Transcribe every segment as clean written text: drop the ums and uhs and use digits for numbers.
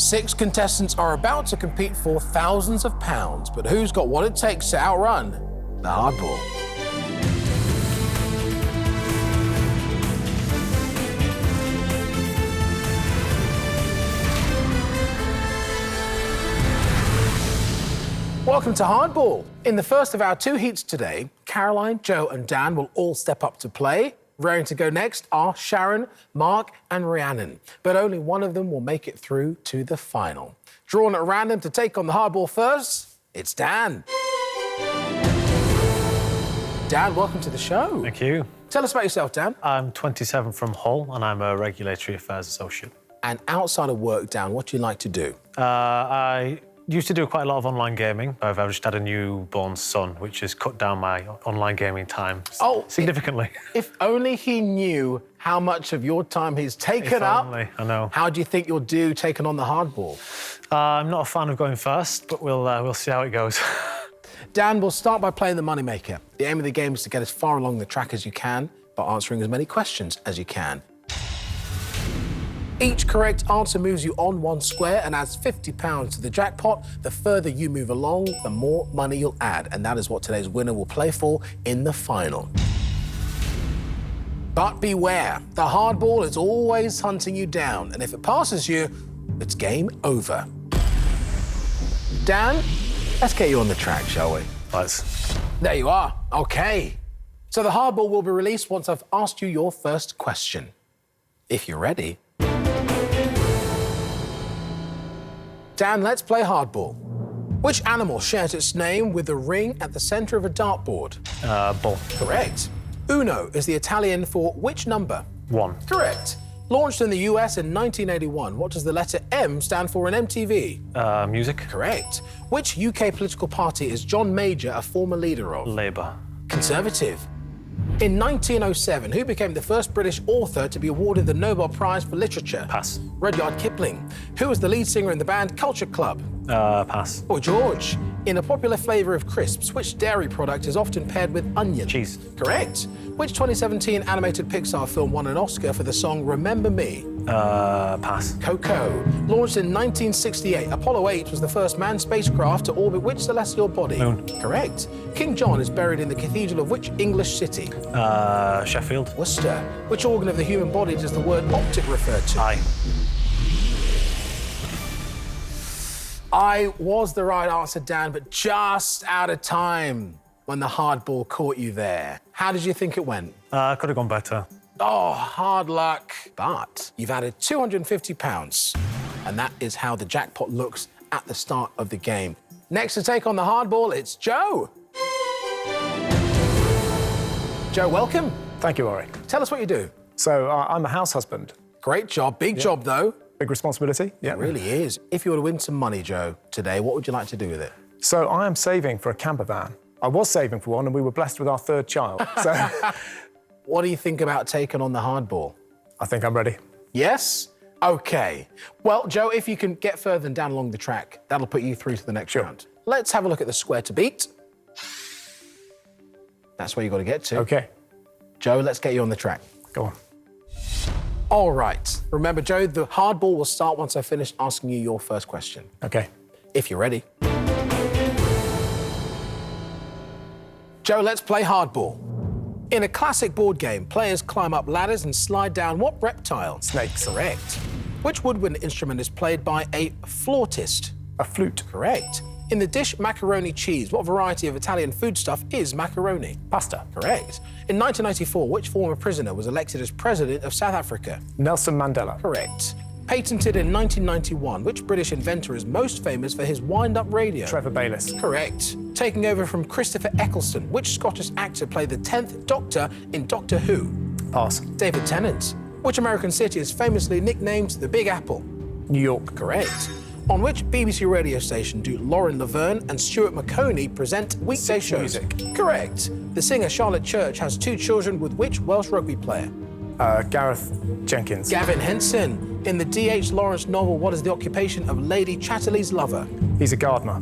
6 contestants are about to compete for thousands of pounds, but who's got what it takes to outrun the hardball? Welcome to Hardball. In the first of our 2 heats today, Caroline, Joe and Dan will all step up to play. Raring to go next are Sharon, Mark and Rhiannon, but only one of them will make it through to the final. Drawn at random to take on the hardball first, it's Dan. Dan, welcome to the show. Thank you. Tell us about yourself, Dan. I'm 27 from Hull and I'm a Regulatory Affairs Associate. And outside of work, Dan, what do you like to do? I used to do quite a lot of online gaming. I've just had a newborn son, which has cut down my online gaming time significantly. If only he knew how much of your time he's taken up. Only, I know. How do you think you'll do taking on the hardball? I'm not a fan of going first, but we'll see how it goes. Dan, we'll start by playing the moneymaker. The aim of the game is to get as far along the track as you can by answering as many questions as you can. Each correct answer moves you on 1 square and adds £50 to the jackpot. The further you move along, the more money you'll add. And that is what today's winner will play for in the final. But beware, the hardball is always hunting you down. And if it passes you, it's game over. Dan, let's get you on the track, shall we? Let's. There you are. OK. So the hardball will be released once I've asked you your first question. If you're ready. Dan, let's play hardball. Which animal shares its name with the ring at the centre of a dartboard? Ball. Correct. Uno is the Italian for which number? 1. Correct. Launched in the US in 1981, what does the letter M stand for in MTV? Music. Correct. Which UK political party is John Major a former leader of? Labour. Conservative. In 1907, who became the first British author to be awarded the Nobel Prize for Literature? Pass. Rudyard Kipling. Who was the lead singer in the band Culture Club? Pass. Or George. In a popular flavour of crisps, which dairy product is often paired with onion? Cheese. Correct. Which 2017 animated Pixar film won an Oscar for the song Remember Me? Pass. Coco. Launched in 1968, Apollo 8 was the first manned spacecraft to orbit which celestial body? Moon. Correct. King John is buried in the cathedral of which English city? Sheffield. Worcester. Which organ of the human body does the word optic refer to? Eye. I was the right answer, Dan, but just out of time when the hardball caught you there. How did you think it went? Could have gone better. Oh, hard luck. But you've added £250, and that is how the jackpot looks at the start of the game. Next to take on the hardball, it's Joe. Joe, welcome. Thank you, Ori. Tell us what you do. So, I'm a house husband. Great job. Big job, though. Big responsibility. Yeah. It really is. If you were to win some money, Joe, today, what would you like to do with it? So, I am saving for a camper van. I was saving for one, and we were blessed with our 3rd child. So, What do you think about taking on the hardball? I think I'm ready. Yes? OK. Well, Joe, if you can get further than down along the track, that'll put you through to the next round. Let's have a look at the square to beat. That's where you've got to get to. OK. Joe, let's get you on the track. Go on. All right. Remember, Joe, the hardball will start once I finish asking you your first question. OK. If you're ready. Joe, let's play hardball. In a classic board game, players climb up ladders and slide down what reptile? Snakes. Correct. Which woodwind instrument is played by a flautist? A flute. Correct. In the dish macaroni cheese, what variety of Italian foodstuff is macaroni? Pasta. Correct. In 1994, which former prisoner was elected as president of South Africa? Nelson Mandela. Correct. Patented in 1991, which British inventor is most famous for his wind-up radio? Trevor Bayliss. Correct. Taking over from Christopher Eccleston, which Scottish actor played the 10th Doctor in Doctor Who? Pass. David Tennant. Which American city is famously nicknamed the Big Apple? New York. Correct. On which BBC radio station do Lauren Laverne and Stuart McConey present weekday shows? Music. Correct. The singer Charlotte Church has 2 children with which Welsh rugby player? Gareth Jenkins. Gavin Henson. In the D.H. Lawrence novel, what is the occupation of Lady Chatterley's lover? He's a gardener.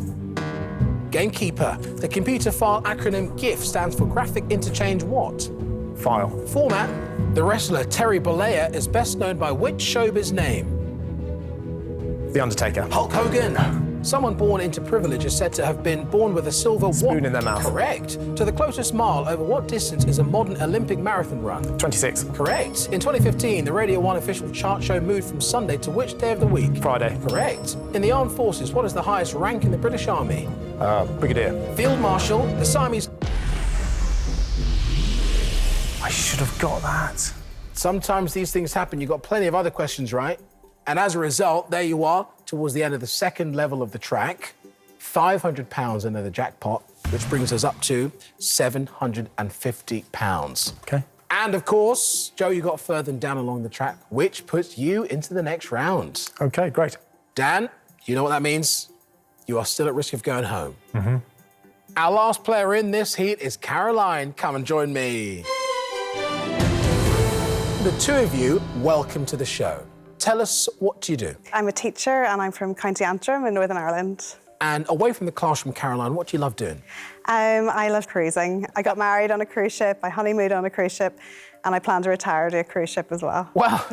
Gamekeeper. The computer file acronym GIF stands for Graphic Interchange what? File. Format. The wrestler Terry Bollea is best known by which showbiz name? The Undertaker. Hulk Hogan. Someone born into privilege is said to have been born with a silver spoon in their mouth. Correct. To the closest mile, over what distance is a modern Olympic marathon run? 26. Correct. In 2015, the Radio 1 official chart show moved from Sunday to which day of the week? Friday. Correct. In the armed forces, what is the highest rank in the British Army? Brigadier. Field Marshal. The Siamese... I should have got that. Sometimes these things happen. You've got plenty of other questions right. And as a result, there you are, towards the end of the second level of the track. £500 into the jackpot, which brings us up to £750. OK. And, of course, Joe, you got further down along the track, which puts you into the next round. OK, great. Dan, you know what that means? You are still at risk of going home. Our last player in this heat is Caroline. Come and join me. The two of you, welcome to the show. Tell us, what do you do? I'm a teacher and I'm from County Antrim in Northern Ireland. And away from the classroom, Caroline, what do you love doing? I love cruising. I got married on a cruise ship, I honeymooned on a cruise ship, and I plan to retire to a cruise ship as well. Well,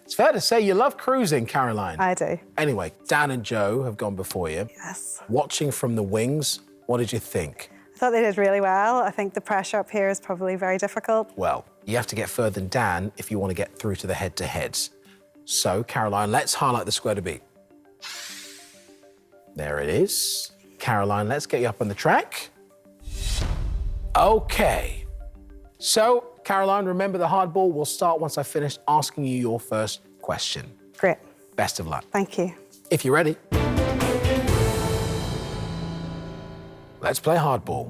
it's fair to say you love cruising, Caroline. I do. Anyway, Dan and Joe have gone before you. Yes. Watching from the wings, what did you think? I thought they did really well. I think the pressure up here is probably very difficult. Well, you have to get further than Dan if you want to get through to the head-to-heads. So, Caroline, let's highlight the square to beat. There it is. Caroline, let's get you up on the track. OK. So, Caroline, remember the hardball will start once I finish asking you your first question. Great. Best of luck. Thank you. If you're ready. Let's play hardball.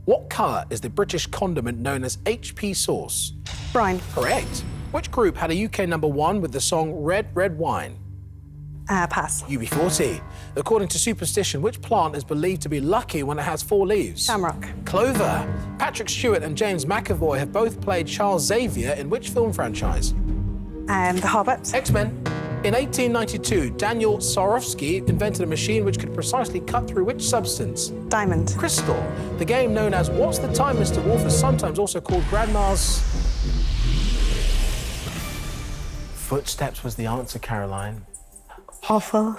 What colour is the British condiment known as HP sauce? Brown. Correct. Which group had a UK #1 with the song Red, Red Wine? Pass. UB40. According to superstition, which plant is believed to be lucky when it has 4 leaves? Shamrock. Clover. Patrick Stewart and James McAvoy have both played Charles Xavier in which film franchise? The Hobbit. X-Men. In 1892, Daniel Swarovski invented a machine which could precisely cut through which substance? Diamond. Crystal. The game known as What's the Time, Mr. Wolf is sometimes also called Grandma's... Footsteps was the answer, Caroline. Awful.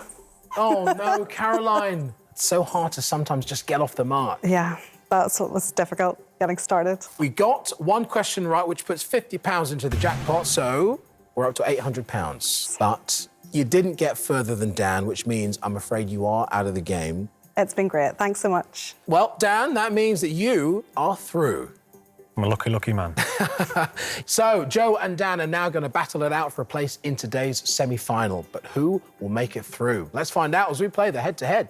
Oh, no, Caroline. It's so hard to sometimes just get off the mark. Yeah, that's what was difficult, getting started. We got one question right, which puts £50 into the jackpot, so we're up to £800. But you didn't get further than Dan, which means I'm afraid you are out of the game. It's been great. Thanks so much. Well, Dan, that means that you are through. I'm a lucky, lucky man. So, Joe and Dan are now going to battle it out for a place in today's semi-final. But who will make it through? Let's find out as we play the head-to-head.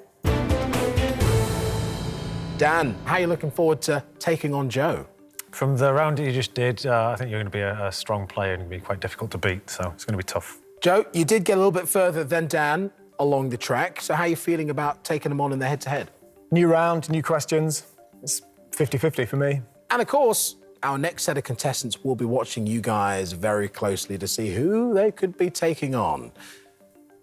Dan, how are you looking forward to taking on Joe? From the round that you just did, I think you're going to be a strong player and be quite difficult to beat, so it's going to be tough. Joe, you did get a little bit further than Dan along the track, so how are you feeling about taking them on in the head-to-head? New round, new questions. It's 50-50 for me. And, of course, our next set of contestants will be watching you guys very closely to see who they could be taking on.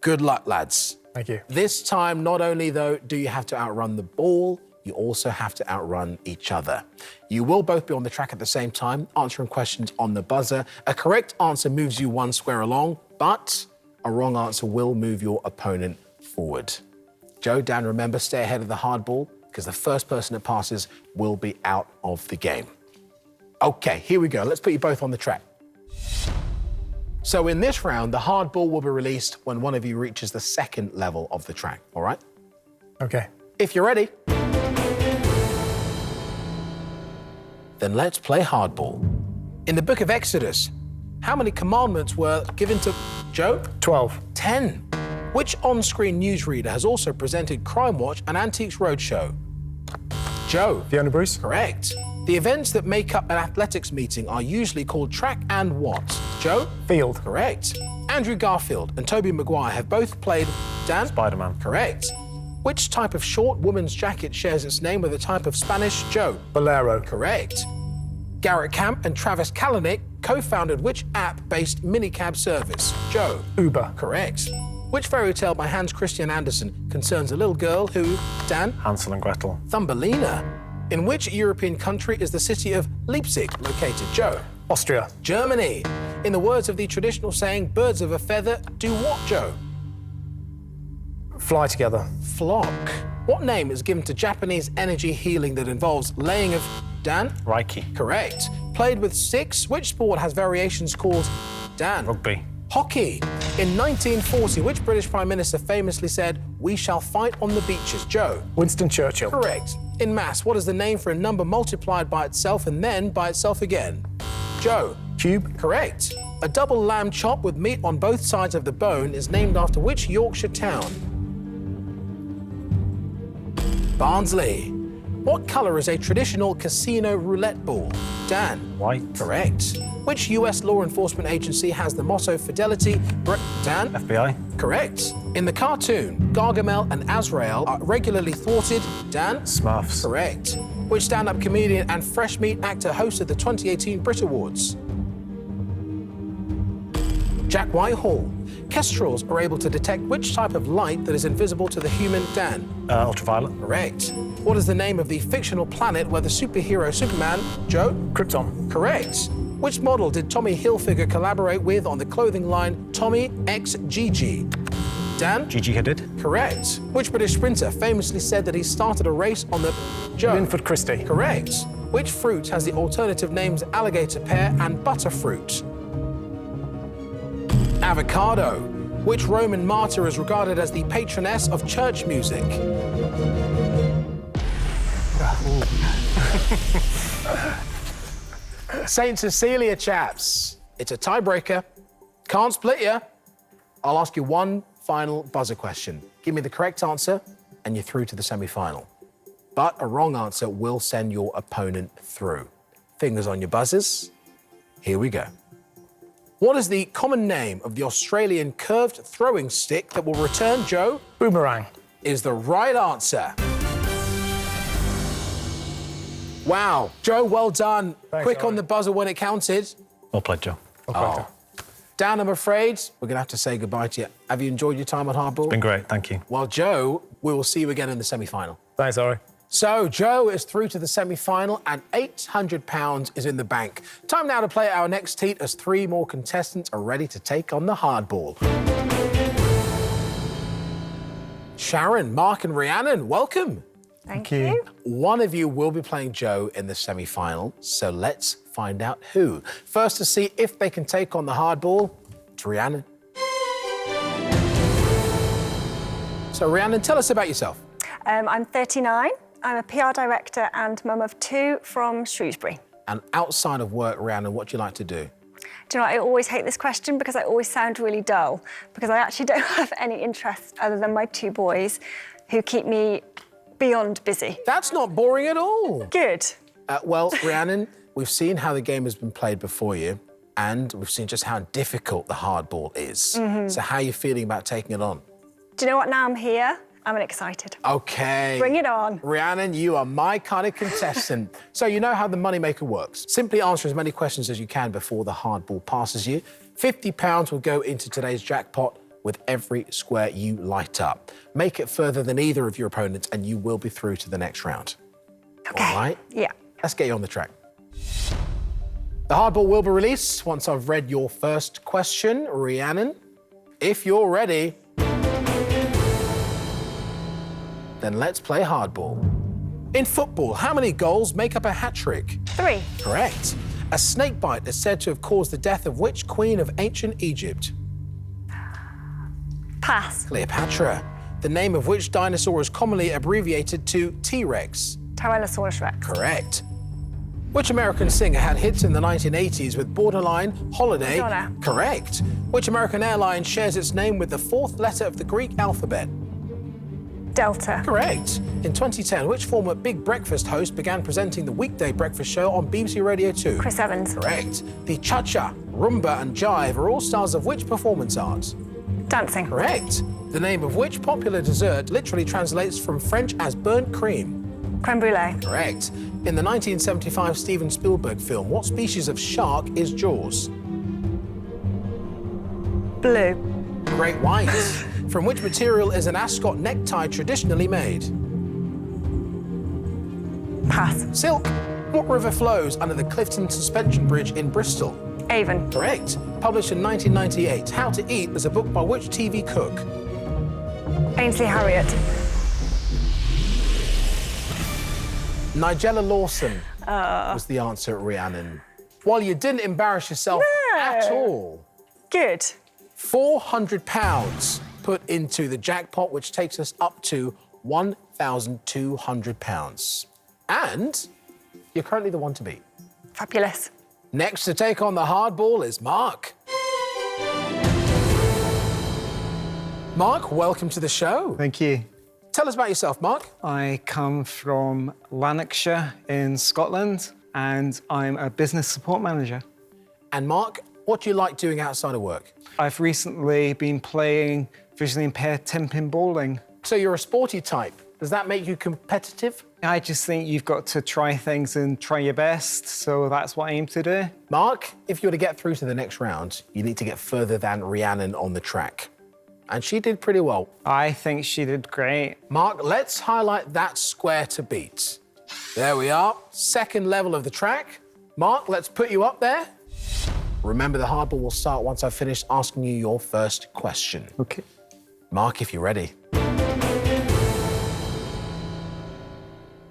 Good luck, lads. Thank you. This time, not only, though, do you have to outrun the ball, you also have to outrun each other. You will both be on the track at the same time, answering questions on the buzzer. A correct answer moves you 1 square along, but a wrong answer will move your opponent forward. Joe, Dan, remember, stay ahead of the hardball, because the first person that passes will be out of the game. OK, here we go. Let's put you both on the track. So in this round, the hardball will be released when one of you reaches the second level of the track, all right? OK. If you're ready, then let's play hardball. In the book of Exodus, how many commandments were given to Joe? 12. 10. Which on-screen newsreader has also presented Crime Watch and Antiques Roadshow? Joe. Fiona Bruce? Correct. The events that make up an athletics meeting are usually called track and what? Joe? Field. Correct. Andrew Garfield and Tobey Maguire have both played Dan? Spider-Man. Correct. Which type of short woman's jacket shares its name with a type of Spanish? Joe? Bolero. Correct. Garrett Camp and Travis Kalanick co-founded which app-based minicab service? Joe? Uber. Correct. Which fairy tale by Hans Christian Andersen concerns a little girl who, Dan? Hansel and Gretel. Thumbelina. In which European country is the city of Leipzig located? Joe? Austria. Germany. In the words of the traditional saying, birds of a feather do what, Joe? Fly together. Flock. What name is given to Japanese energy healing that involves laying of... Dan? Reiki. Correct. Played with sticks, which sport has variations called... Dan? Rugby. Hockey. In 1940, which British Prime Minister famously said, "We shall fight on the beaches"? Joe? Winston Churchill. Correct. In maths, what is the name for a number multiplied by itself and then by itself again? Joe? Cube. Correct. A double lamb chop with meat on both sides of the bone is named after which Yorkshire town? Barnsley. What colour is a traditional casino roulette ball? Dan? White. Correct. Which US law enforcement agency has the motto fidelity? Dan? FBI. Correct. In the cartoon, Gargamel and Azrael are regularly thwarted. Dan? Smurfs. Correct. Which stand-up comedian and fresh meat actor hosted the 2018 Brit Awards? Jack Whitehall. Kestrels are able to detect which type of light that is invisible to the human. Dan? Ultraviolet. Correct. What is the name of the fictional planet where the superhero Superman... Joe? Krypton. Correct. Which model did Tommy Hilfiger collaborate with on the clothing line Tommy x Gigi? Dan? Gigi Hadid. Correct. Which British sprinter famously said that he started a race on the... Joe? Linford Christie. Correct. Which fruit has the alternative names alligator pear and butterfruit? Avocado. Which Roman martyr is regarded as the patroness of church music? St. Cecilia, chaps. It's a tiebreaker. Can't split you. I'll ask you one final buzzer question. Give me the correct answer, and you're through to the semi-final. But a wrong answer will send your opponent through. Fingers on your buzzers. Here we go. What is the common name of the Australian curved throwing stick that will return, Joe? Boomerang. Is the right answer. Wow. Joe, well done. Thanks, Quick on Sharon. the buzzer when it counted. Well played, Joe. Oh. Dan, I'm afraid we're going to have to say goodbye to you. Have you enjoyed your time at Hardball? Been great, thank you. Well, Joe, we will see you again in the semi-final. Thanks, Ori. So, Joe is through to the semi-final and £800 is in the bank. Time now to play our next heat as 3 more contestants are ready to take on the hardball. Sharon, Mark and Rhiannon, welcome. Thank you. One of you will be playing Joe in the semi-final, so let's find out who. First to see if they can take on the hardball, it's Rhiannon. So, Rhiannon, tell us about yourself. I'm 39. I'm a PR director and mum of 2 from Shrewsbury. And outside of work, Rhiannon, what do you like to do? Do you know, I always hate this question because I always sound really dull, because I actually don't have any interest other than my 2 boys who keep me beyond busy. That's not boring at all. Good. Well, Rhiannon, we've seen how the game has been played before you, and we've seen just how difficult the hardball is. So how are you feeling about taking it on? Do you know what? Now I'm here, I'm excited. OK. Bring it on. Rhiannon, you are my kind of contestant. So you know how the moneymaker works. Simply answer as many questions as you can before the hardball passes you. £50 will go into today's jackpot with every square you light up. Make it further than either of your opponents and you will be through to the next round. OK. All right? Yeah. Let's get you on the track. The hardball will be released once I've read your first question, Rhiannon. If you're ready, then let's play hardball. In football, how many goals make up a hat-trick? 3. Correct. A snake bite is said to have caused the death of which queen of ancient Egypt? Pass. Cleopatra. The name of which dinosaur is commonly abbreviated to T-Rex? Tyrannosaurus Rex. Correct. Which American singer had hits in the 1980s with Borderline, Holiday? Madonna. Correct. Which American airline shares its name with the 4th letter of the Greek alphabet? Delta. Correct. In 2010, which former Big Breakfast host began presenting the weekday breakfast show on BBC Radio 2? Chris Evans. Correct. The cha-cha, rumba and jive are all stars of which performance art? Dancing. Correct. The name of which popular dessert literally translates from French as burnt cream? Creme brulee. Correct. In the 1975 Steven Spielberg film, what species of shark is Jaws? Blue. Great white. From which material is an ascot necktie traditionally made? Pass. Silk. What river flows under the Clifton Suspension Bridge in Bristol? Avon. Correct. Published in 1998, How to Eat is a book by which TV cook? Ainsley Harriott. Nigella Lawson was the answer, Rhiannon. Well, you didn't embarrass yourself at all. Good. £400 put into the jackpot, which takes us up to £1,200. And you're currently the one to beat. Fabulous. Next to take on the hardball is Mark. Mark, welcome to the show. Thank you. Tell us about yourself, Mark. I come from Lanarkshire in Scotland, and I'm a business support manager. And Mark, what do you like doing outside of work? I've recently been playing visually impaired 10-pin bowling. So you're a sporty type. Does that make you competitive? I just think you've got to try things and try your best, so that's what I aim to do. Mark, if you were to get through to the next round, you need to get further than Rhiannon on the track. And she did pretty well. I think she did great. Mark, let's highlight that square to beat. There we are, second level of the track. Mark, let's put you up there. Remember, the hardball will start once I've finished asking you your first question. Okay. Mark, if you're ready.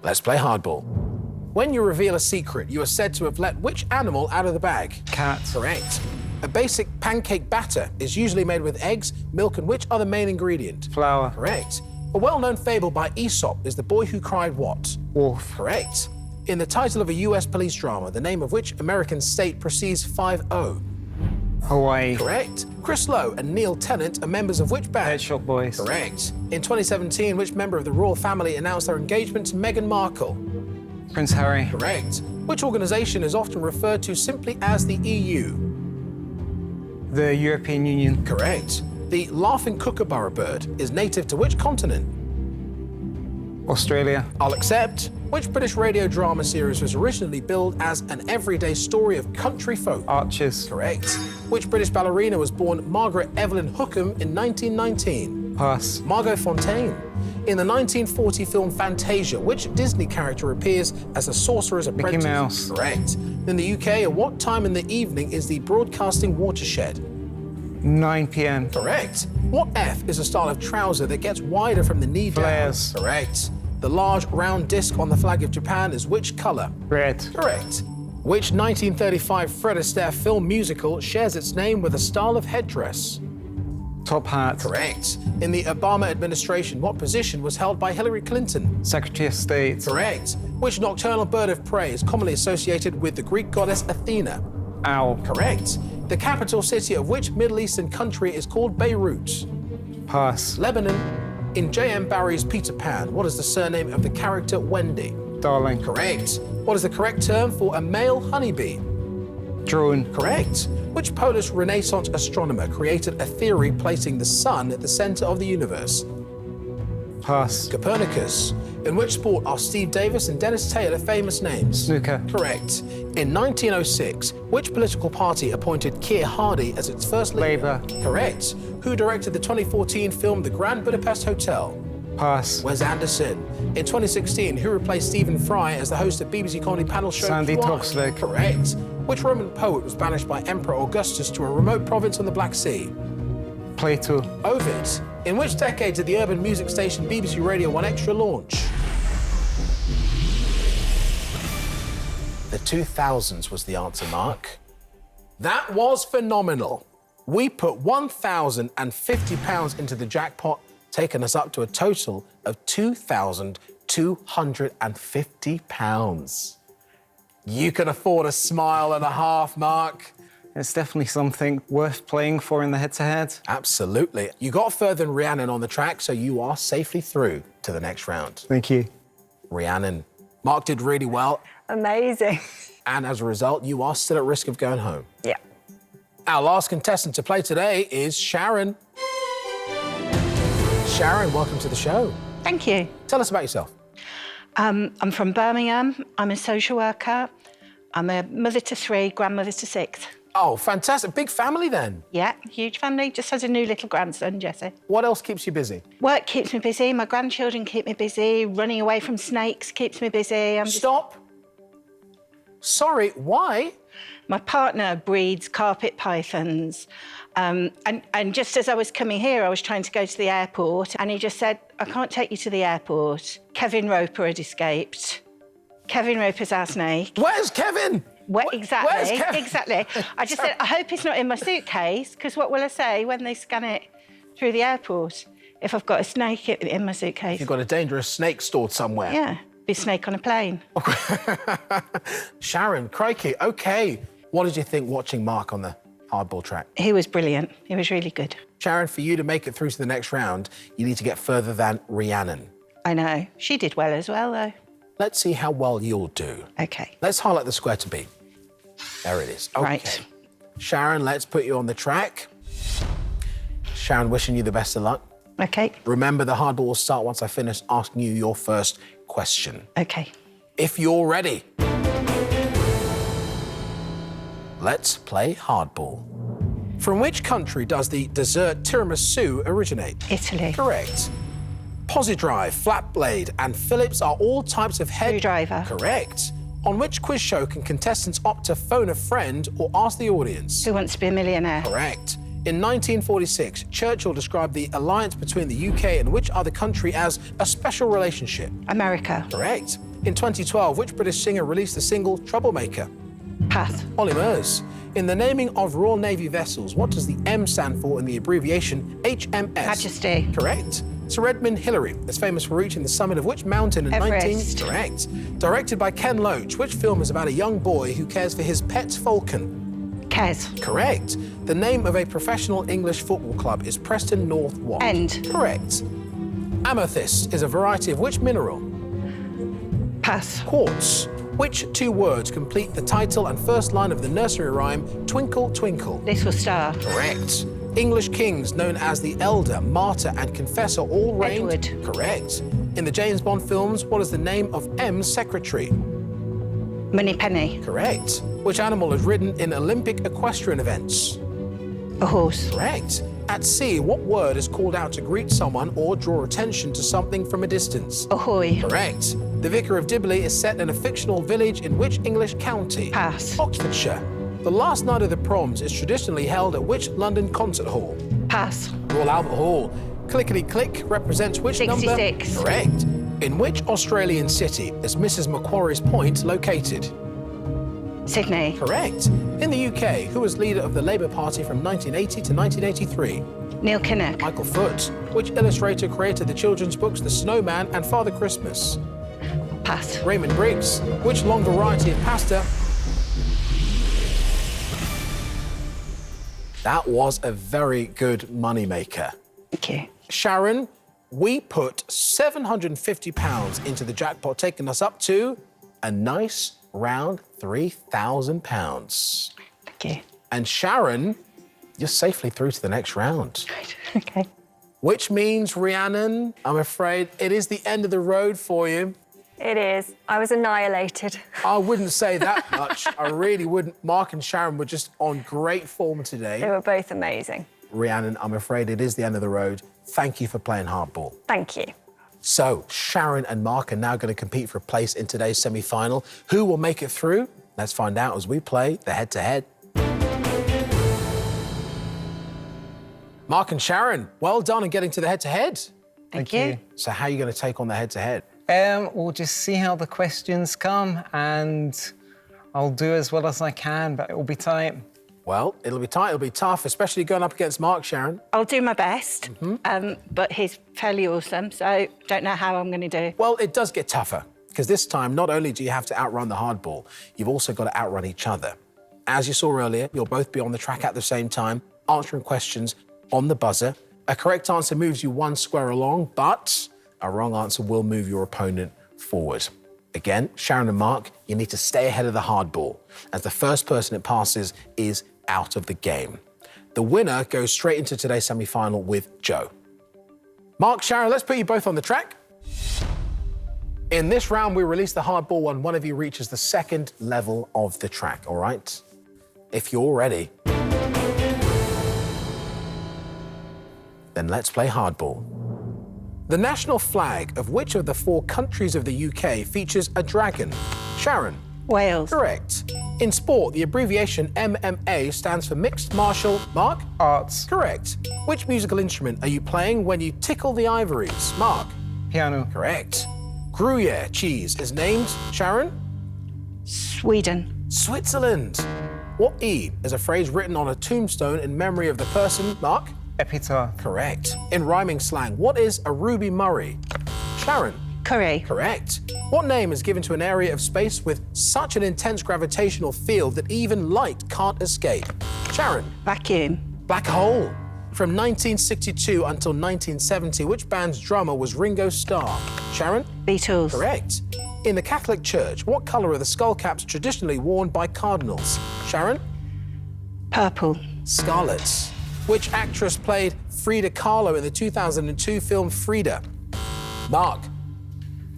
Let's play hardball. When you reveal a secret, you are said to have let which animal out of the bag? Cat. Correct. A basic pancake batter is usually made with eggs, milk, and which other main ingredient? Flour. Correct. A well-known fable by Aesop is The Boy Who Cried What? Wolf. Correct. In the title of a US police drama, the name of which American state precedes 50? Hawaii. Correct. Chris Lowe and Neil Tennant are members of which band? Pet Shop Boys. Correct. In 2017, which member of the royal family announced their engagement to Meghan Markle? Prince Harry. Correct. Which organisation is often referred to simply as the EU? The European Union. Correct. The laughing kookaburra bird is native to which continent? Australia. I'll accept. Which British radio drama series was originally billed as an everyday story of country folk? Archers. Correct. Which British ballerina was born Margaret Evelyn Hookham in 1919? Pass. Margot Fontaine. In the 1940 film Fantasia, which Disney character appears as a sorcerer's apprentice? Mickey Mouse. Correct. In the UK, at what time in the evening is the broadcasting watershed? 9 p.m. Correct. What F is a style of trouser that gets wider from the knee down? Flares. Correct. The large round disc on the flag of Japan is which colour? Red. Correct. Which 1935 Fred Astaire film musical shares its name with a style of headdress? Top hat. Correct. In the Obama administration, what position was held by Hillary Clinton? Secretary of State. Correct. Which nocturnal bird of prey is commonly associated with the Greek goddess Athena? Owl. Correct. The capital city of which Middle Eastern country is called Beirut? Pass. Lebanon. In J.M. Barrie's Peter Pan, what is the surname of the character Wendy? Darling. Correct. What is the correct term for a male honeybee? Drone. Correct. Which Polish Renaissance astronomer created a theory placing the sun at the center of the universe? Pass. Copernicus. In which sport are Steve Davis and Dennis Taylor famous names? Snooker. Correct. In 1906, which political party appointed Keir Hardie as its first leader? Labour. Correct. Who directed the 2014 film The Grand Budapest Hotel? Pass. Wes Anderson. In 2016, who replaced Stephen Fry as the host of BBC comedy panel show? Sandy Why? Toksvig. Correct. Which Roman poet was banished by Emperor Augustus to a remote province on the Black Sea? Plato. Ovid. In which decade did the urban music station BBC Radio 1 Extra launch? The 2000s was the answer, Mark. That was phenomenal. We put £1,050 into the jackpot, taking us up to a total of £2,250. You can afford a smile and a half, Mark. It's definitely something worth playing for in the head-to-head. Absolutely. You got further than Rhiannon on the track, so you are safely through to the next round. Thank you. Rhiannon, Mark did really well, Amazing. and as a result, you are still at risk of going home. Yeah. Our last contestant to play today is Sharon. Sharon, welcome to the show. Thank you. Tell us about yourself. I'm from Birmingham. I'm a social worker. I'm a mother to 3, grandmother to 6. Oh, fantastic. Big family then. Yeah, huge family. Just has a new little grandson, Jesse. What else keeps you busy? Work keeps me busy. My grandchildren keep me busy. Running away from snakes keeps me busy. Stop. Sorry, why? My partner breeds carpet pythons. And just as I was coming here, I was trying to go to the airport, and he just said, I can't take you to the airport. Kevin Roper had escaped. Kevin Roper's our snake. Where's Kevin? Exactly, Where's Kevin? exactly. I just said, I hope it's not in my suitcase, because what will I say when they scan it through the airport if I've got a snake in my suitcase? You've got a dangerous snake stored somewhere. Yeah, be a snake on a plane. Sharon, crikey, OK. What did you think watching Mark on the hardball track? He was brilliant. He was really good. Sharon, for you to make it through to the next round, you need to get further than Rhiannon. I know. She did well as well, though. Let's see how well you'll do. OK. Let's highlight the square to beat. There it is. OK. Right. Sharon, let's put you on the track. Sharon, wishing you the best of luck. OK. Remember, the hardball will start once I finish asking you your first question. OK. If you're ready, let's play hardball. From which country does the dessert tiramisu originate? Italy. Correct. Posi-drive, flat blade, and Phillips are all types of head... Screwdriver. Correct. On which quiz show can contestants opt to phone a friend or ask the audience? Who Wants to Be a Millionaire? Correct. In 1946, Churchill described the alliance between the UK and which other country as a special relationship? America. Correct. In 2012, which British singer released the single Troublemaker? Pass. Ollie Murs. In the naming of Royal Navy vessels, what does the M stand for in the abbreviation HMS? Majesty. Correct. Sir Edmund Hillary is famous for reaching the summit of which mountain in Everest. Correct. Directed by Ken Loach, which film is about a young boy who cares for his pet falcon? Kes. Correct. The name of a professional English football club is Preston North what? End. Correct. Amethyst is a variety of which mineral? Pass. Quartz. Which two words complete the title and first line of the nursery rhyme Twinkle, Twinkle? Little Star. Correct. English kings known as the Elder, Martyr and Confessor all reigned... Edward. Correct. In the James Bond films, what is the name of M's secretary? Moneypenny. Correct. Which animal is ridden in Olympic equestrian events? A horse. Correct. At sea, what word is called out to greet someone or draw attention to something from a distance? Ahoy. Correct. The Vicar of Dibley is set in a fictional village in which English county? Pass. Oxfordshire. The last night of the proms is traditionally held at which London concert hall? Pass. Royal Albert Hall. Clickety-click represents which 66. number? Correct. In which Australian city is Mrs. Macquarie's Point located? Sydney. Correct. In the UK, who was leader of the Labour Party from 1980 to 1983? Neil Kinnock. Michael Foot. Which illustrator created the children's books The Snowman and Father Christmas? Pass. Raymond Briggs. Which long variety of pasta? That was a very good moneymaker. Thank you. Sharon, we put £750 into the jackpot, taking us up to a nice round £3,000. Thank you. And Sharon, you're safely through to the next round. Right. OK. Which means, Rhiannon, I'm afraid it is the end of the road for you. It is. I was annihilated. I wouldn't say that much. I really wouldn't. Mark and Sharon were just on great form today. They were both amazing. Rhiannon, I'm afraid it is the end of the road. Thank you for playing hardball. Thank you. So, Sharon and Mark are now going to compete for a place in today's semi-final. Who will make it through? Let's find out as we play the head-to-head. Mark and Sharon, well done on getting to the head-to-head. Thank you. So how are you going to take on the head-to-head? We'll just see how the questions come, and I'll do as well as I can, but it'll be tight. Well, it'll be tight, it'll be tough, especially going up against Mark, Sharon. I'll do my best, but he's fairly awesome, so don't know how I'm going to do. Well, it does get tougher, because this time, not only do you have to outrun the hardball, you've also got to outrun each other. As you saw earlier, you'll both be on the track at the same time, answering questions on the buzzer. A correct answer moves you one square along, but a wrong answer will move your opponent forward. Again, Sharon and Mark, you need to stay ahead of the hardball, as the first person it passes is out of the game. The winner goes straight into today's semi-final with Joe. Mark, Sharon, let's put you both on the track. In this round, we release the hardball when one of you reaches the second level of the track, all right? If you're ready, then let's play hardball. The national flag of which of the 4 countries of the UK features a dragon? Sharon, Wales. Correct. In sport, the abbreviation MMA stands for Mixed Martial... Mark? Arts. Correct. Which musical instrument are you playing when you tickle the ivories? Mark? Piano. Correct. Gruyere cheese is named... Sharon? Sweden. Switzerland. What E is a phrase written on a tombstone in memory of the person? Mark? Epitaph. Correct. In rhyming slang, what is a Ruby Murray? Sharon? Curry. Correct. What name is given to an area of space with such an intense gravitational field that even light can't escape? Sharon? Vacuum. Black hole. From 1962 until 1970, which band's drummer was Ringo Starr? Sharon? Beatles. Correct. In the Catholic Church, what colour are the skull caps traditionally worn by cardinals? Sharon? Purple. Scarlet. Which actress played Frida Kahlo in the 2002 film Frida? Mark?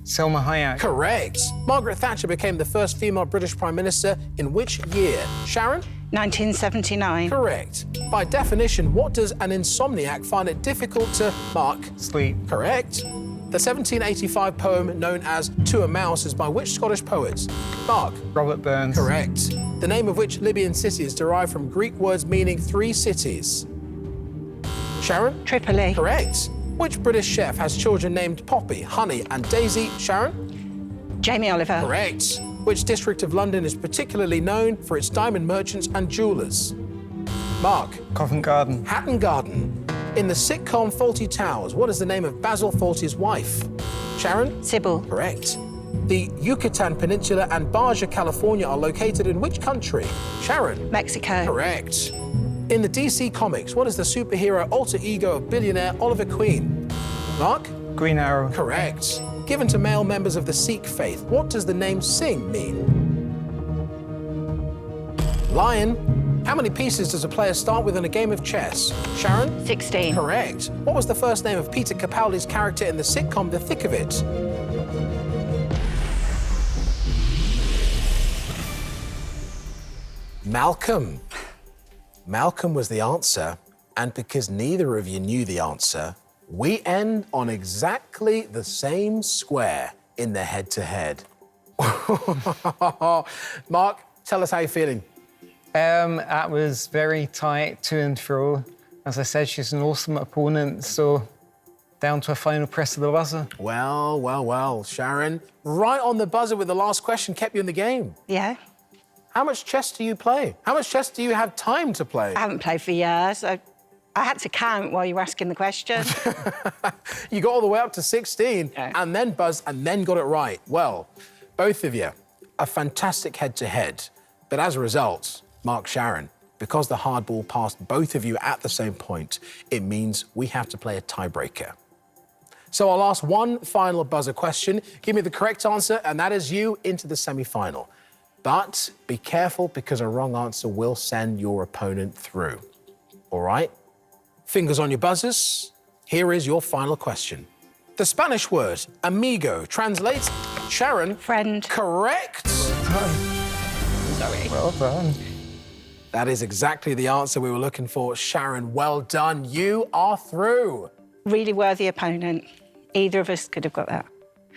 Selma Hayek. Correct. Margaret Thatcher became the first female British Prime Minister in which year? Sharon? 1979. Correct. By definition, what does an insomniac find it difficult to... Mark? Sleep. Correct. The 1785 poem known as To a Mouse is by which Scottish poet? Mark? Robert Burns. Correct. The name of which Libyan city is derived from Greek words meaning three cities? Sharon? Tripoli. Correct. Which British chef has children named Poppy, Honey, and Daisy? Sharon? Jamie Oliver. Correct. Which district of London is particularly known for its diamond merchants and jewellers? Mark? Covent Garden. Hatton Garden. In the sitcom Fawlty Towers, what is the name of Basil Fawlty's wife? Sharon? Sybil. Correct. The Yucatan Peninsula and Baja, California are located in which country? Sharon? Mexico. Correct. In the DC Comics, what is the superhero alter ego of billionaire Oliver Queen? Mark? Green Arrow. Correct. Given to male members of the Sikh faith, what does the name Singh mean? Lion. How many pieces does a player start with in a game of chess? Sharon? 16. Correct. What was the first name of Peter Capaldi's character in the sitcom The Thick of It? Malcolm. Malcolm was the answer, and because neither of you knew the answer, we end on exactly the same square in the head-to-head. Mark, tell us how you're feeling. That was very tight, to and fro. As I said, she's an awesome opponent, so down to a final press of the buzzer. Well, well, well, Sharon, right on the buzzer with the last question kept you in the game. Yeah. How much chess do you play? How much chess do you have time to play? I haven't played for years. I had to count while you were asking the question. You got all the way up to 16 Yeah. and then buzzed and then got it right. Well, both of you, a fantastic head-to-head. But as a result, Mark, Sharon, because the hardball passed both of you at the same point, it means we have to play a tiebreaker. So I'll ask one final buzzer question. Give me the correct answer, and that is you into the semi-final. But be careful, because a wrong answer will send your opponent through. All right? Fingers on your buzzers. Here is your final question. The Spanish word amigo translates... Sharon? Friend. Correct. Sorry. Well done. That is exactly the answer we were looking for. Sharon, well done. You are through. Really worthy opponent. Either of us could have got that.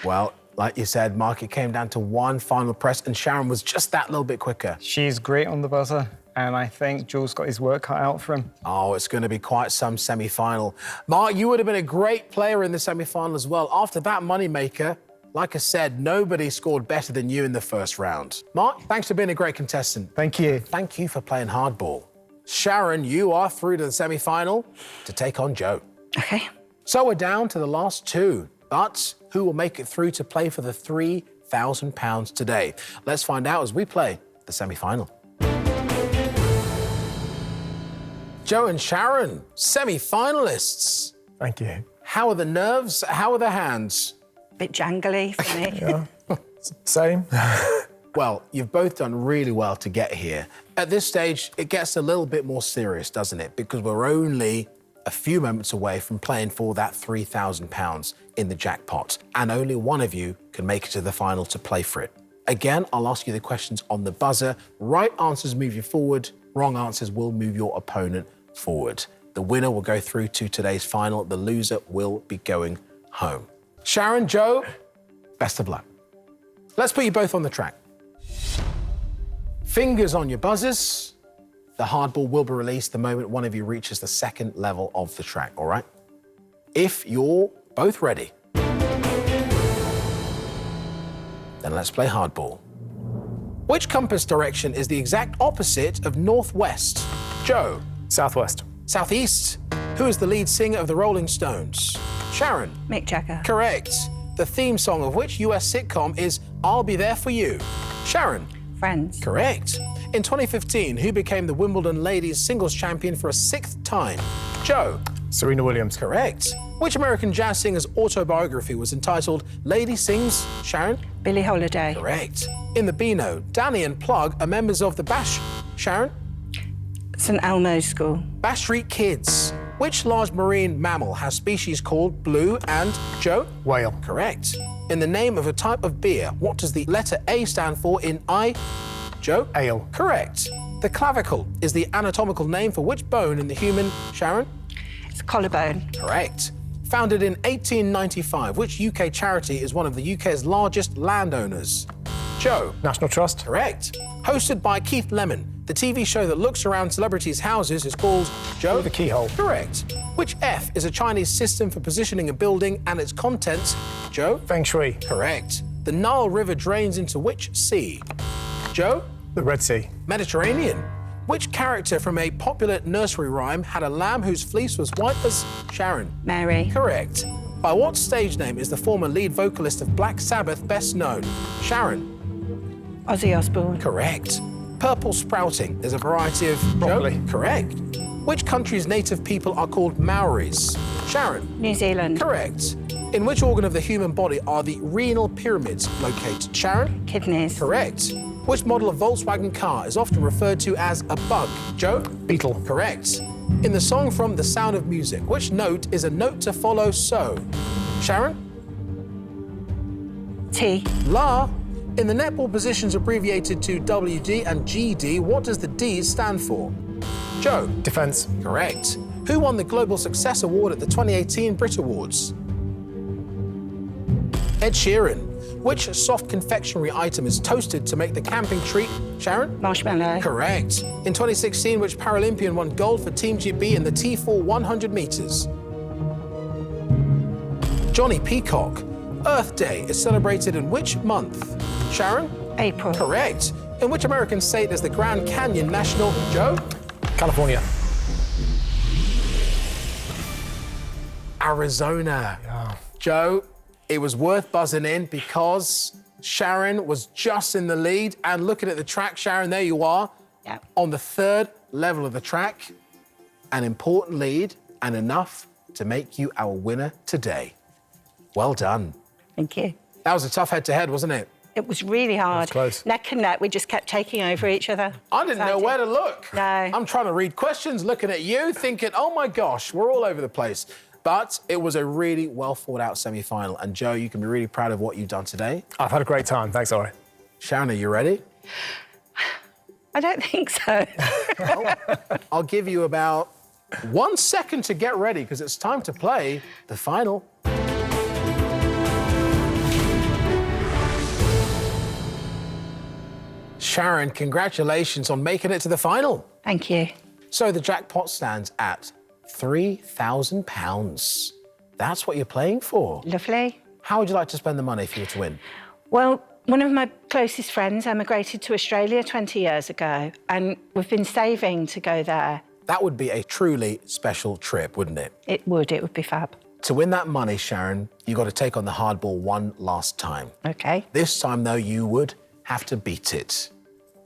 Well, like you said, Mark, it came down to one final press, and Sharon was just that little bit quicker. She's great on the buzzer, and I think Jules got his work cut out for him. Oh, it's going to be quite some semi-final. Mark, you would have been a great player in the semi-final as well. After that moneymaker, like I said, nobody scored better than you in the first round. Mark, thanks for being a great contestant. Thank you. Thank you for playing hardball. Sharon, you are through to the semi-final to take on Joe. Okay. So we're down to the last two, but who will make it through to play for the £3,000 today? Let's find out as we play the semi-final. Joe and Sharon, semi-finalists. Thank you. How are the nerves? How are the hands? Bit jangly for me. Yeah. Same. Well, you've both done really well to get here. At this stage, it gets a little bit more serious, doesn't it? Because we're only a few moments away from playing for that £3,000 in the jackpot, and only one of you can make it to the final to play for it. Again, I'll ask you the questions on the buzzer. Right answers move you forward, wrong answers will move your opponent forward. The winner will go through to today's final, the loser will be going home. Sharon, Joe, best of luck. Let's put you both on the track. Fingers on your buzzers. The hardball will be released the moment one of you reaches the second level of the track, all right? If you're both ready, then let's play hardball. Which compass direction is the exact opposite of northwest? Joe. Southwest. Southeast. Who is the lead singer of the Rolling Stones? Sharon. Mick Jagger. Correct. The theme song of which US sitcom is I'll Be There For You? Sharon. Friends. Correct. In 2015, who became the Wimbledon ladies singles champion for a 6th time? Joe. Serena Williams. Correct. Which American jazz singer's autobiography was entitled Lady Sings? Sharon? Billie Holiday. Correct. In the Beano, Danny and Plug are members of the Bash... Sharon? St Elmo's School. Bash Street Kids. Which large marine mammal has species called blue and... Joe? Whale. Correct. In the name of a type of beer, what does the letter A stand for in I... Joe? Ale. Correct. The clavicle is the anatomical name for which bone in the human... Sharon? It's collarbone. Correct. Founded in 1895, which UK charity is one of the UK's largest landowners? Joe? National Trust. Correct. Hosted by Keith Lemon, the TV show that looks around celebrities' houses is called... Joe? The Keyhole. Correct. Which F is a Chinese system for positioning a building and its contents? Joe? Feng Shui. Correct. The Nile River drains into which sea? Joe? The Red Sea. Mediterranean. Which character from a popular nursery rhyme had a lamb whose fleece was white as... Sharon? Mary. Correct. By what stage name is the former lead vocalist of Black Sabbath best known? Sharon? Ozzy Osbourne. Correct. Purple sprouting is a variety of... Broccoli. Joe? Correct. Which country's native people are called Maoris? Sharon? New Zealand. Correct. In which organ of the human body are the renal pyramids located? Sharon? Kidneys. Correct. Which model of Volkswagen car is often referred to as a bug? Joe? Beetle. Correct. In the song from The Sound of Music, which note is a note to follow so? Sharon? T. La. In the netball positions abbreviated to WD and GD, what does the D stand for? Joe? Defence. Correct. Who won the Global Success Award at the 2018 Brit Awards? Ed Sheeran. Which soft confectionery item is toasted to make the camping treat? Sharon? Marshmallow. Correct. In 2016, which Paralympian won gold for Team GB in the T4 100 metres? Johnny Peacock. Earth Day is celebrated in which month? Sharon? April. Correct. In which American state is the Grand Canyon National... Joe? California. Arizona. Yeah. Joe, it was worth buzzing in because Sharon was just in the lead. And looking at the track, Sharon, there you are. Yeah. On the 3rd level of the track. An important lead and enough to make you our winner today. Well done. Thank you. That was a tough head-to-head, wasn't it? It was really hard. close. Neck and neck, we just kept taking over each other. I didn't know where to look. No. I'm trying to read questions, looking at you, thinking, oh my gosh, we're all over the place. But it was a really well thought out semi-final. And Joe, you can be really proud of what you've done today. I've had a great time. Thanks, Ori. Sharon, are you ready? I don't think so. I'll give you about 1 second to get ready because it's time to play the final. Sharon, congratulations on making it to the final. Thank you. So the jackpot stands at £3,000. That's what you're playing for. Lovely. How would you like to spend the money if you were to win? Well, one of my closest friends emigrated to Australia 20 years ago, and we've been saving to go there. That would be a truly special trip, wouldn't it? It would be fab. To win that money, Sharon, you got to take on the hardball one last time. Okay. This time, though, you would have to beat it.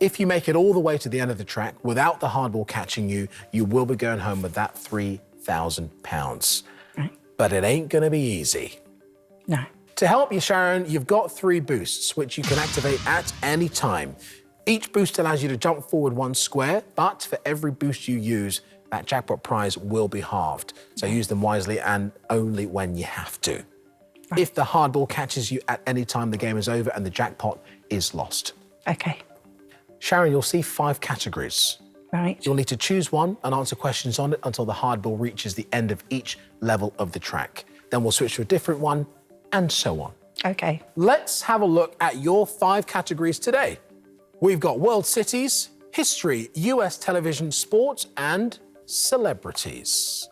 If you make it all the way to the end of the track without the hardball catching you, you will be going home with that £3,000. Right. But it ain't gonna be easy. No. To help you, Sharon, you've got 3 boosts, which you can activate at any time. Each boost allows you to jump forward 1 square, but for every boost you use, that jackpot prize will be halved. So use them wisely and only when you have to. Right. If the hardball catches you at any time, the game is over and the jackpot is lost. Okay. Sharon, you'll see 5 categories. Right. You'll need to choose one and answer questions on it until the hardball reaches the end of each level of the track. Then we'll switch to a different one, and so on. Okay. Let's have a look at your 5 categories today. We've got world cities, history, US television, sport, and celebrities.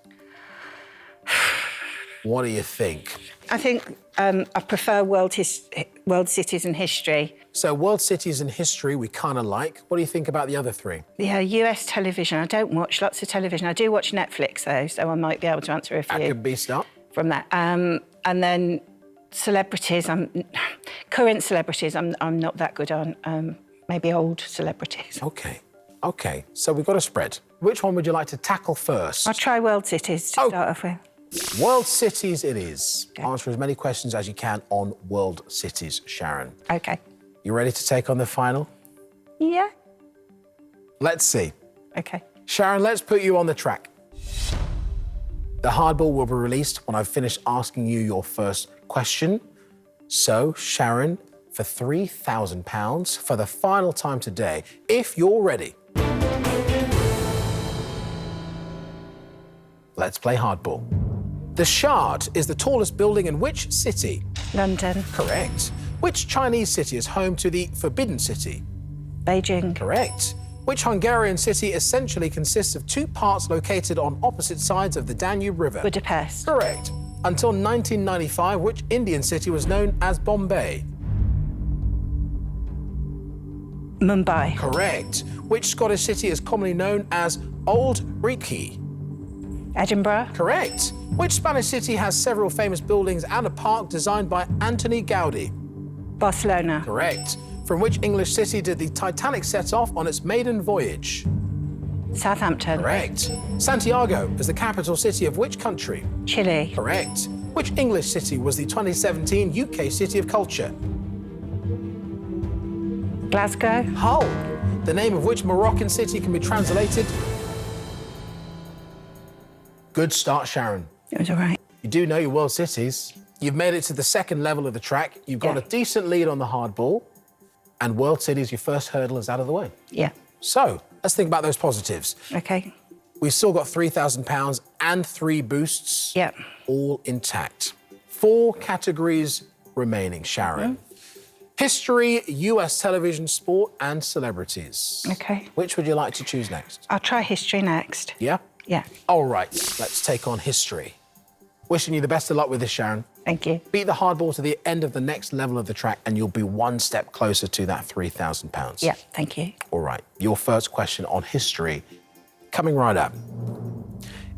What do you think? I think I prefer world cities and history. So world cities and history we kind of like. What do you think about the other three? Yeah, US television. I don't watch lots of television. I do watch Netflix, though, so I might be able to answer a few That could be stuff. from that. And then celebrities, current celebrities, I'm not that good on. Maybe old celebrities. OK, so we've got a spread. Which one would you like to tackle first? I'll try world cities to start off with. World cities it is. Okay. Answer as many questions as you can on world cities, Sharon. OK. You ready to take on the final? Yeah. Let's see. OK. Sharon, let's put you on the track. The hardball will be released when I've finished asking you your first question. So, Sharon, for £3,000 for the final time today, if you're ready. Let's play hardball. The Shard is the tallest building in which city? London. Correct. Which Chinese city is home to the Forbidden City? Beijing. Correct. Which Hungarian city essentially consists of two parts located on opposite sides of the Danube River? Budapest. Correct. Until 1995, which Indian city was known as Bombay? Mumbai. Correct. Which Scottish city is commonly known as Old Reekie? Edinburgh. Correct. Which Spanish city has several famous buildings and a park designed by Antoni Gaudi? Barcelona. Correct. From which English city did the Titanic set off on its maiden voyage? Southampton. Correct. Santiago is the capital city of which country? Chile. Correct. Which English city was the 2017 UK City of Culture? Glasgow. Hull. The name of which Moroccan city can be translated? Good start, Sharon. It was all right. You do know your world cities. You've made it to the second level of the track. You've got a decent lead on the hardball. And world cities, your first hurdle is out of the way. Yeah. So, let's think about those positives. OK. We've still got £3,000 and 3 boosts. Yeah. All intact. 4 categories remaining, Sharon. History, US television, sport, and celebrities. OK. Which would you like to choose next? I'll try history next. Yeah? Yeah. All right, let's take on history. Wishing you the best of luck with this, Sharon. Thank you. Beat the hardball to the end of the next level of the track and you'll be one step closer to that £3,000. Yeah, thank you. All right, your first question on history coming right up.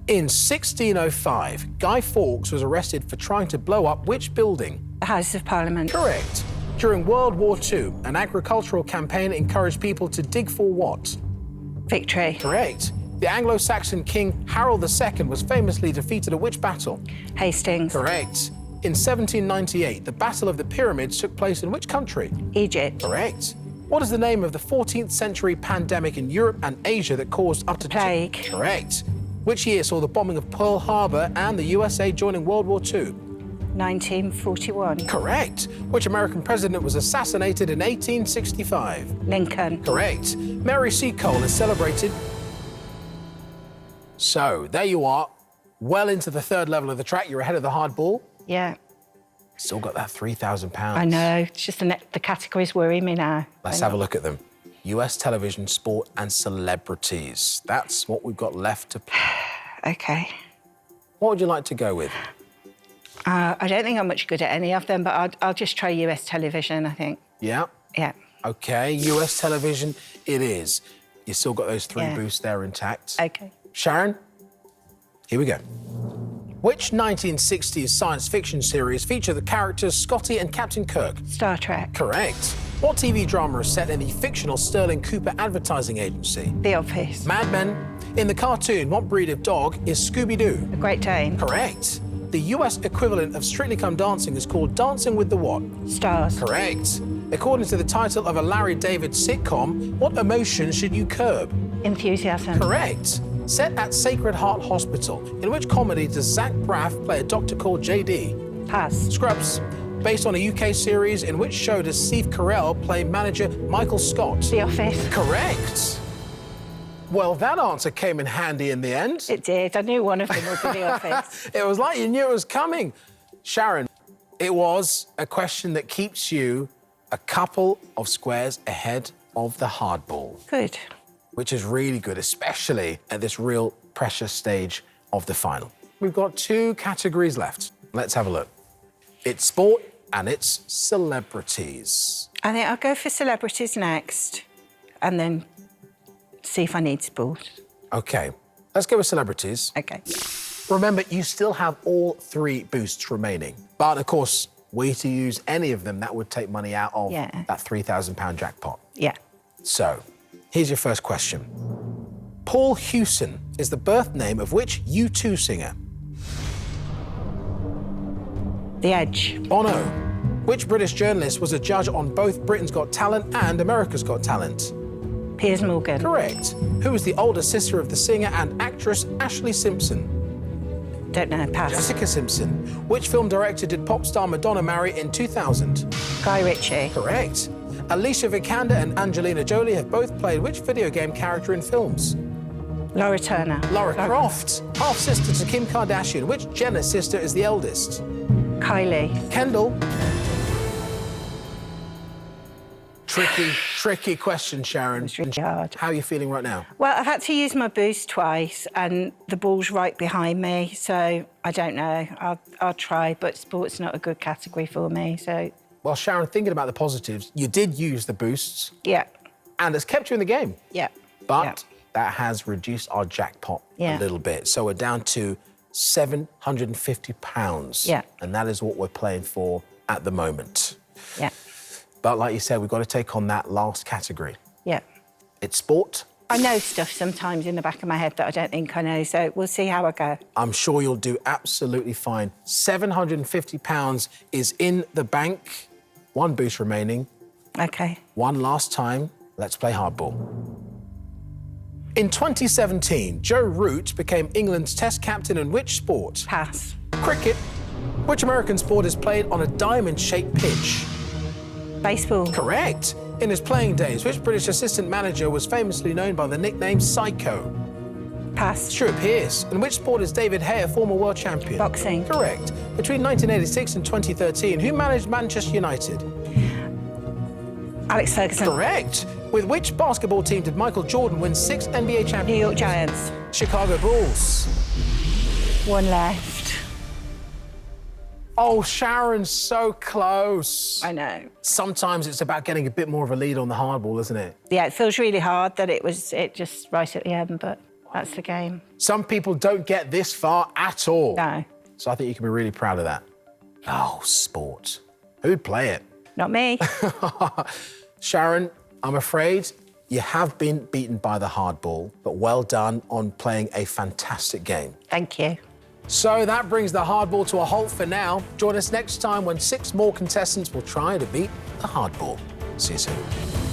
In 1605, Guy Fawkes was arrested for trying to blow up which building? The Houses of Parliament. Correct. During World War II, an agricultural campaign encouraged people to dig for what? Victory. Correct. The Anglo-Saxon king Harold II was famously defeated at which battle? Hastings. Correct. In 1798, the Battle of the Pyramids took place in which country? Egypt. Correct. What is the name of the 14th century pandemic in Europe and Asia that caused up to... Plague. Correct. Which year saw the bombing of Pearl Harbor and the USA joining World War II? 1941. Correct. Which American president was assassinated in 1865? Lincoln. Correct. Mary Seacole is celebrated... So, there you are, well into the third level of the track. You're ahead of the hardball. Yeah. Still got that £3,000. I know. It's just the categories worry me now. Let's have a look at them. US television, sport, and celebrities. That's what we've got left to play. OK. What would you like to go with? I don't think I'm much good at any of them, but I'll just try US television, I think. Yeah? Yeah. OK, US television it is. You still got those 3 boosts there intact. OK. Sharon, here we go. Which 1960s science fiction series featured the characters Scotty and Captain Kirk? Star Trek. Correct. What TV drama is set in the fictional Sterling Cooper advertising agency? The Office. Mad Men. In the cartoon, what breed of dog is Scooby-Doo? The Great Dane. Correct. The US equivalent of Strictly Come Dancing is called Dancing with the what? Stars. Correct. According to the title of a Larry David sitcom, what emotion should you curb? Enthusiasm. Correct. Set at Sacred Heart Hospital, in which comedy does Zach Braff play a doctor called JD? Pass. Scrubs. Based on a UK series, in which show does Steve Carell play manager Michael Scott? The Office. Correct. Well, that answer came in handy in the end. It did. I knew one of them would be The Office. It was like you knew it was coming. Sharon, it was a question that keeps you a couple of squares ahead of the hardball, Good. which is really good, especially at this real precious stage of the final. We've got 2 categories left. Let's have a look. It's sport and it's celebrities. I think I'll go for celebrities next and then see if I need sport. OK, let's go with celebrities. OK. Remember, you still have all 3 boosts remaining. But, of course, were you to use any of them, that would take money out of that £3,000 jackpot. Yeah. So, here's your first question. Paul Hewson is the birth name of which U2 singer? The Edge. Bono. Which British journalist was a judge on both Britain's Got Talent and America's Got Talent? Piers Morgan. Correct. Who is the older sister of the singer and actress Ashlee Simpson? Don't know, pass. Jessica Simpson. Which film director did pop star Madonna marry in 2000? Guy Ritchie. Correct. Alicia Vikander and Angelina Jolie have both played which video game character in films? Laura Turner. Lara Croft. Half-sister to Kim Kardashian. Which Jenner sister is the eldest? Kylie. Kendall. Tricky question, Sharon. It's really hard. How are you feeling right now? Well, I've had to use my boost twice and the ball's right behind me, so I don't know. I'll try, but sport's not a good category for me, so... Well, Sharon, thinking about the positives, you did use the boosts. Yeah. And it's kept you in the game. Yeah. But that has reduced our jackpot a little bit. So we're down to £750. Yeah. And that is what we're playing for at the moment. Yeah. But like you said, we've got to take on that last category. Yeah. It's sport. I know stuff sometimes in the back of my head that I don't think I know, so we'll see how I go. I'm sure you'll do absolutely fine. £750 is in the bank. 1 boost remaining. OK. One last time. Let's play hardball. In 2017, Joe Root became England's Test captain in which sport? Pass. Cricket. Which American sport is played on a diamond-shaped pitch? Baseball. Correct. In his playing days, which British assistant manager was famously known by the nickname Psycho? Pass. Stuart Pearce. In which sport is David Hay a former world champion? Boxing. Correct. Between 1986 and 2013, who managed Manchester United? Alex Ferguson. Correct. With which basketball team did Michael Jordan win 6 NBA championships? New York Giants. Chicago Bulls. 1 left. Oh, Sharon's so close. I know. Sometimes it's about getting a bit more of a lead on the hardball, isn't it? Yeah, it feels really hard that it just right at the end, but that's the game. Some people don't get this far at all. No. So I think you can be really proud of that. Oh, sport. Who'd play it? Not me. Sharon, I'm afraid you have been beaten by the hardball, but well done on playing a fantastic game. Thank you. So that brings the hardball to a halt for now. Join us next time when 6 more contestants will try to beat the hardball. See you soon.